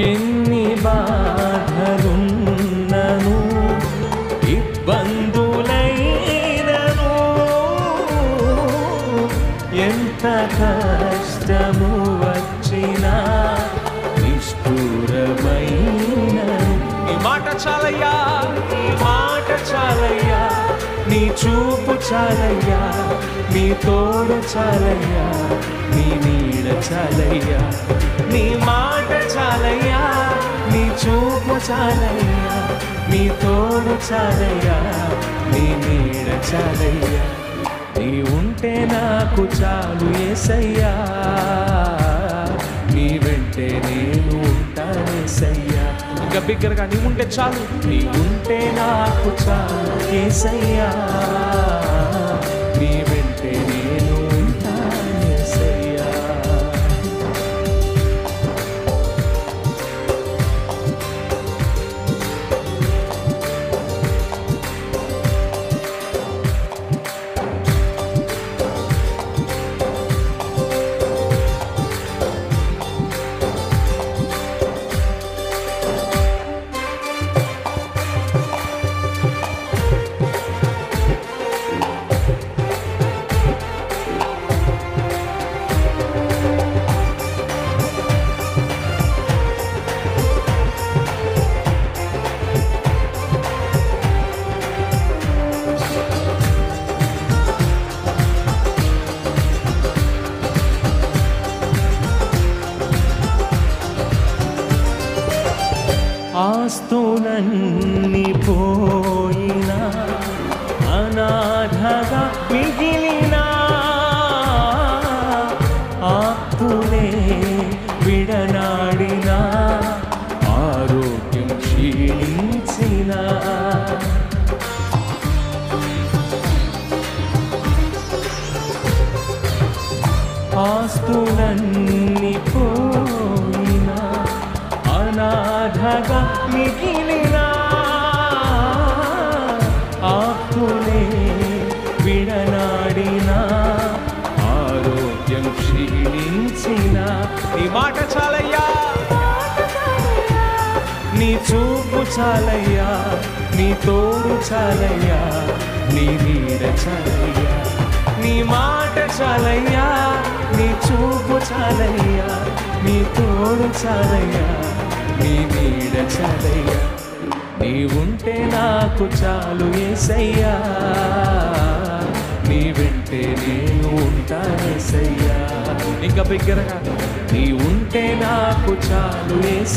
ఎన్ని బాధలున్నను ఇబ్బందులైనను ఎంత కష్టము వచ్చినా నిష్ఠూరమైనను నీ మాట చాలయ్యా, నీ మాట చాలయ్యా, నీ చూపు చాలయ్యా, నీ తోడు చాలయ్యా, నీ నీడ చాలయ్యా, నీ మాట చాలయ్యా, నీ చూపు చాలయ్యా, నీ తోడు చాలయ్యా, నీ నీడ చాలయ్యా. నీ ఉంటే నాకు చాలు యేసయ్యా, నీ వెంటే నేను ఉంటాను యేసయ్యా. ఇంకా బిగ్గరగా నీ ఉంటే చాలు, నీ ఉంటే నాకు చాలు యేసయ్యా, నీ వెంటే నేను ఉంటాను యేసయ్యా. ఆస్తులన్నీ పోయినా అనాథగా మిగిలినా ఆప్తులే విడనాడినా ఆరోగ్యం క్షీణించినా ఆస్తులన్నీ పోయినా అనాథగా మిగిలినా ఆకులే విడనాడినా ఆరోగ్యం క్షీణించిన నీ మాట చాలయ్యా, నీ చూపు చాలయ్యా, నీ తోడు చాలయ్యా, నీ నీడ చాలయ్యా. నీ మాట చాలయ్యా, నీ చూపు చాలయ్యా, నీ తోడు చాలయ్యా, నీ నీడ చాలయ్యా. నీ ఉంటే నాకు చాలు యేసయ్యా, నీ వెంటే నేను ఉంటాను యేసయ్యా. ఇంకా బిగ్గరగా నీ ఉంటే నాకు చాలు యేసయ్యా.